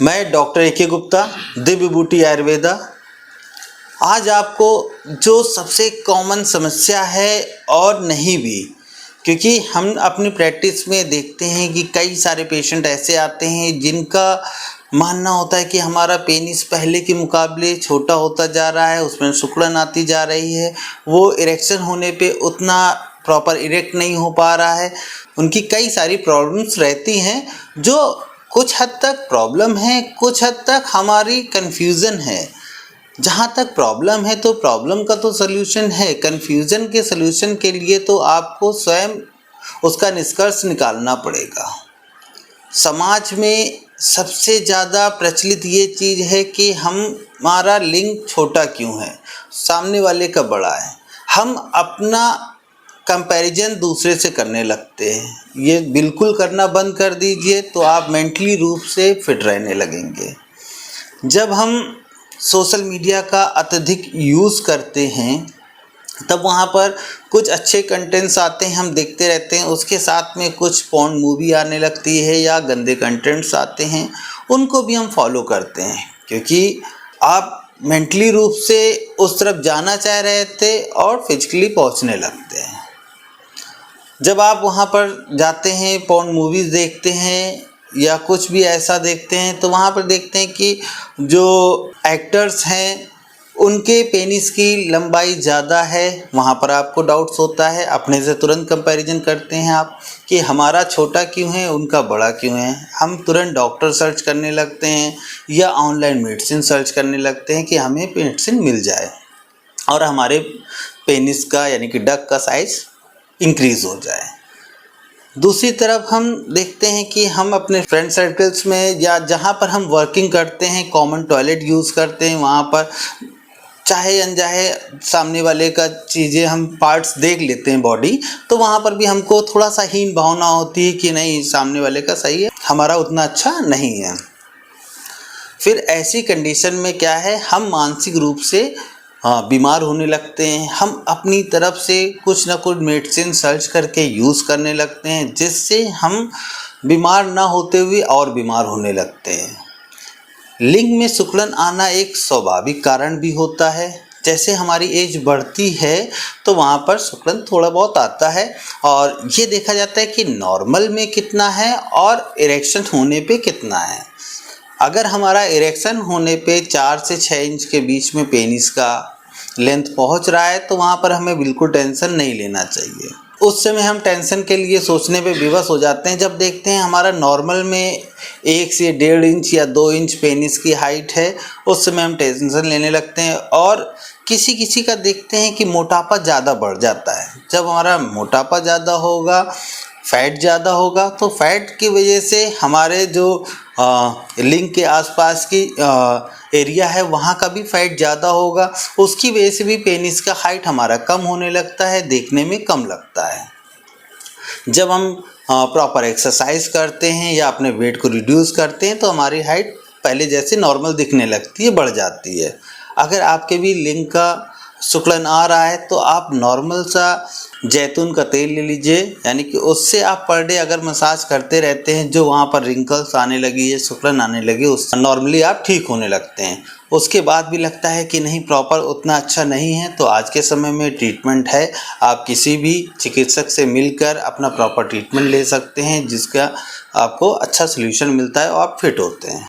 मैं doctor A K. Gupta, Divya बूटी आयुर्वेदा। आज आपको जो सबसे कॉमन समस्या है और नहीं भी, क्योंकि हम अपनी प्रैक्टिस में देखते हैं कि कई सारे पेशेंट ऐसे आते हैं जिनका मानना होता है कि हमारा पेनिस पहले के मुकाबले छोटा होता जा रहा है, उसमें सिकुड़न आती जा रही है, वो इरेक्शन होने पे उतना प्रॉपर इरेक्ट नहीं हो पा रहा है। उनकी कई सारी प्रॉब्लम्स रहती हैं जो कुछ हद तक प्रॉब्लम है, कुछ हद तक हमारी कन्फ्यूज़न है। जहाँ तक प्रॉब्लम है तो प्रॉब्लम का तो सल्यूशन है, कन्फ्यूज़न के सल्यूशन के लिए तो आपको स्वयं उसका निष्कर्ष निकालना पड़ेगा। समाज में सबसे ज़्यादा प्रचलित ये चीज़ है कि हमारा लिंग छोटा क्यों है, सामने वाले का बड़ा है। हम अपना कंपैरिजन दूसरे से करने लगते हैं। ये बिल्कुल करना बंद कर दीजिए तो आप मेंटली रूप से फिट रहने लगेंगे। जब हम सोशल मीडिया का अत्यधिक यूज़ करते हैं तब वहाँ पर कुछ अच्छे कंटेंट्स आते हैं, हम देखते रहते हैं, उसके साथ में कुछ पॉर्न मूवी आने लगती है या गंदे कंटेंट्स आते हैं, उनको भी हम फॉलो करते हैं क्योंकि आप मेंटली रूप से उस तरफ जाना चाह रहे थे और फिजिकली पहुँचने लगते हैं। जब आप वहाँ पर जाते हैं, पॉर्न मूवीज़ देखते हैं या कुछ भी ऐसा देखते हैं तो वहाँ पर देखते हैं कि जो एक्टर्स हैं उनके पेनिस की लंबाई ज़्यादा है। वहाँ पर आपको डाउट्स होता है, अपने से तुरंत कंपैरिजन करते हैं आप कि हमारा छोटा क्यों है, उनका बड़ा क्यों है। हम तुरंत डॉक्टर सर्च करने लगते हैं या ऑनलाइन मेडिसिन सर्च करने लगते हैं कि हमें मेडिसिन मिल जाए और हमारे पेनिस का यानी कि डक का साइज़ इंक्रीज़ हो जाए। दूसरी तरफ हम देखते हैं कि हम अपने फ्रेंड सर्कल्स में या जहाँ पर हम वर्किंग करते हैं, कॉमन टॉयलेट यूज़ करते हैं, वहाँ पर चाहे अनचाहे सामने वाले का चीज़ें हम पार्ट्स देख लेते हैं बॉडी, तो वहाँ पर भी हमको थोड़ा सा हीन भावना होती है कि नहीं, सामने वाले का सही है, हमारा उतना अच्छा नहीं है। फिर ऐसी कंडीशन में क्या है, हम मानसिक रूप से बीमार होने लगते हैं। हम अपनी तरफ से कुछ ना कुछ मेडिसिन सर्च करके यूज़ करने लगते हैं जिससे हम बीमार ना होते हुए और बीमार होने लगते हैं। लिंग में सिकुड़न आना एक स्वाभाविक कारण भी होता है। जैसे हमारी एज बढ़ती है तो वहाँ पर सिकुड़न थोड़ा बहुत आता है और ये देखा जाता है कि नॉर्मल में कितना है और इरेक्शन होने पे कितना है। अगर हमारा इरेक्शन होने पे 4 से 6 इंच के बीच में पेनिस का लेंथ पहुंच रहा है तो वहाँ पर हमें बिल्कुल टेंशन नहीं लेना चाहिए। उस समय हम टेंशन के लिए सोचने पे विवश हो जाते हैं जब देखते हैं हमारा नॉर्मल में 1 से 1.5 इंच या 2 इंच पेनिस की हाइट है, उस समय हम टेंशन लेने लगते हैं। और किसी किसी का देखते हैं कि मोटापा ज़्यादा बढ़ जाता है। जब हमारा मोटापा ज़्यादा होगा, फैट ज़्यादा होगा, तो फैट की वजह से हमारे जो लिंग के आसपास की एरिया है वहाँ का भी फैट ज़्यादा होगा, उसकी वजह से भी पेनिस का हाइट हमारा कम होने लगता है, देखने में कम लगता है। जब हम प्रॉपर एक्सरसाइज करते हैं या अपने वेट को रिड्यूस करते हैं तो हमारी हाइट पहले जैसे नॉर्मल दिखने लगती है, बढ़ जाती है। अगर आपके भी लिंग का सिकुड़न आ रहा है तो आप नॉर्मल सा जैतून का तेल ले लीजिए, यानी कि उससे आप पर डे अगर मसाज करते रहते हैं, जो वहाँ पर रिंकल्स आने लगी है, सिकुड़न आने लगी, उस नॉर्मली आप ठीक होने लगते हैं। उसके बाद भी लगता है कि नहीं, प्रॉपर उतना अच्छा नहीं है, तो आज के समय में ट्रीटमेंट है। आप किसी भी चिकित्सक से मिलकर अपना प्रॉपर ट्रीटमेंट ले सकते हैं जिसका आपको अच्छा सोल्यूशन मिलता है और आप फिट होते हैं।